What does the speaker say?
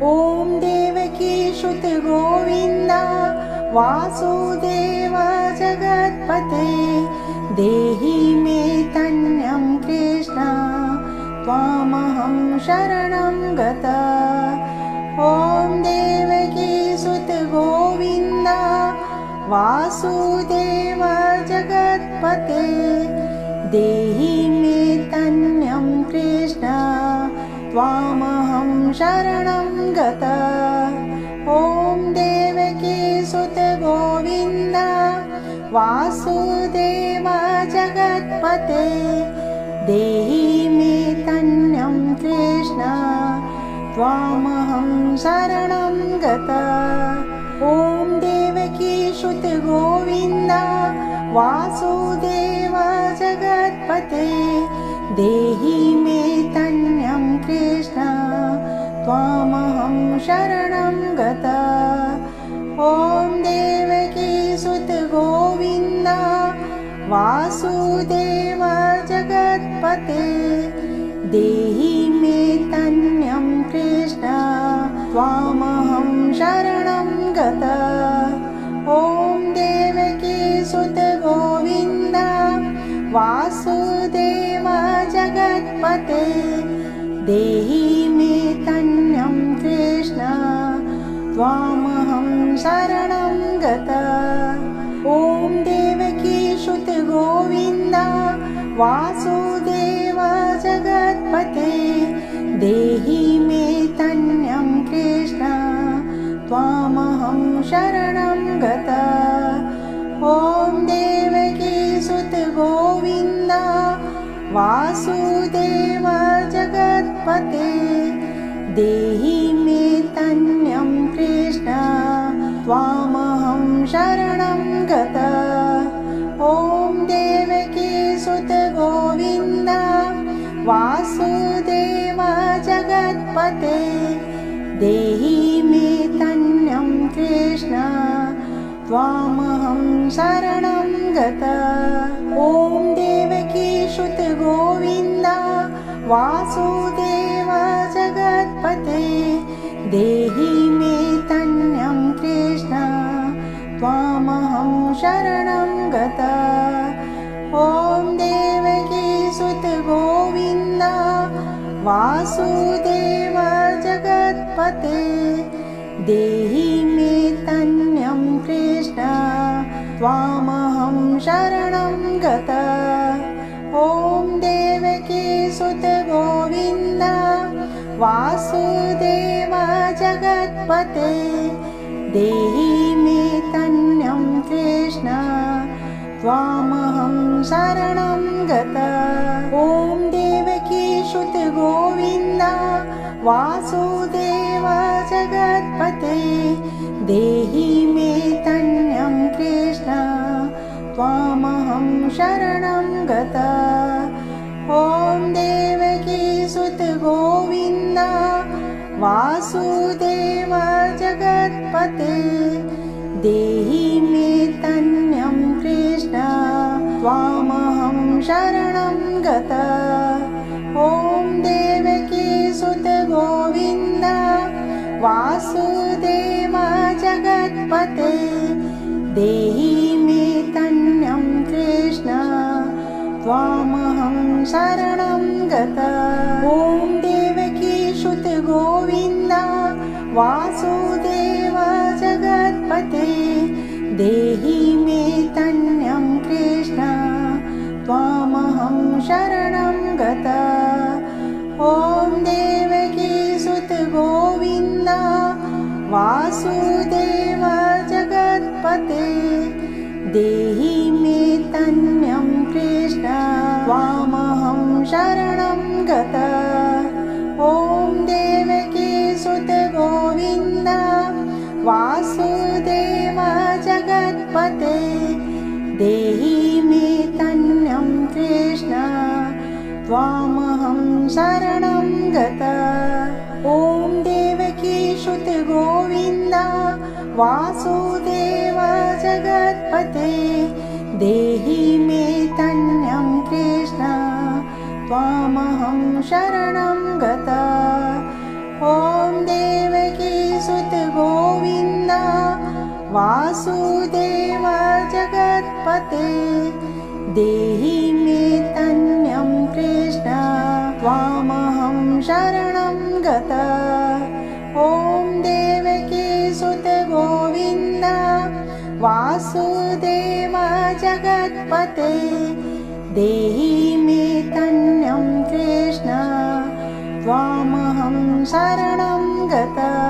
ॐ देवकी शुत गोविन्द वासुदेव जगत्पते देहि मे तन्यं कृष्ण त्वामहं शरणं गता। ॐ देवकी सुत गोविन्द वासुदेव जगत्पते देहि मे तन्यं कृष्ण त्वामहं शरणं गता। ॐ देवकी सुत गोविन्द वासुदेव जगत्पते देहि मे तन्यं कृष्ण त्वामहं शरणं गता। ॐ देवकी शुत गोविन्द वासुदेव जगत्पते देहि मे तन्यं कृष्ण त्वामहं शरणं गता। ॐ देवकी सुत गोविन्द वासुदेव जगत्पते देहि मे तन्यं कृष्ण त्वामहं शरणं गता। ॐ देवकी सुत गोविन्द वासुदेव जगत्पते देहि मे तन्यं कृष्ण त्वामहं शरणं गता। ॐ देवकी शुत गोविन्द वासुदेव जगत्पते देहि मे तन्यं कृष्ण त्वामहं शरणं गता। ॐ देवकी सुत गोविन्द वासुदेव जगत्पते देहि मे तन्यं कृष्ण त्वामहं शरणं गता। ॐ देवकी सुत गोविन्द वासुदेव जगत्पते देहि मे तन्यं कृष्ण त्वामहं शरणं गता। ॐ देवकी शुत गोविन्द वासुदेव जगत्पते देहि मे तन्यं कृष्ण त्वामहं शरणं गता। ॐ देवकी सुत गोविन्द वासुदेव जगत्पते देहि मे तन्यं कृष्ण त्वामहं शरणं गता। ॐ देवकी सुत गोविन्द वासुदेव जगत्पते देहि मे तन्यं कृष्ण त्वामहं शरणं गता। ॐ देवकी शुत गोविन्द वासुदेव जगत्पते देहि मे तन्यं कृष्ण त्वामहं शरणं गता। ॐ देवकी सुत गोविन्द वासुदेव जगत्पते देहि मे तन्यं कृष्ण त्वामहं शरणं गता। ॐ देवकी सुत गोविन्द वासुदेव जगत्पते देहि मे तन्यं कृष्ण त्वामहं शरणं गता। ॐ देवकी शुत गोविन्द वासुदेव जगत्पते देहि मे तन्यं कृष्ण त्वामहं शरणं गता। ॐ देवकी सुत गोविन्द वासुदेव जगत्पते देहि मे तन्यं कृष्ण त्वामहं शरणं गता। ॐ देवकी सुत गोविन्द वासुदेव जगत्पते देहि मे तन्यं कृष्ण त्वामहं शरणं गता। ॐ देवकी शुत गोविन्द वासुदेव जगत्पते देहि मे तन्यं कृष्ण त्वामहं शरणं गता। ॐ देवकी सुत गोविन्द वासुदेव जगत्पते देहि मे तन्यं कृष्ण त्वामहं शरणं गता। ॐ देवकी सुत गोविन्द वासुदेव जगत्पते देहि मे तन्यं कृष्ण त्वामहं शरणं गता।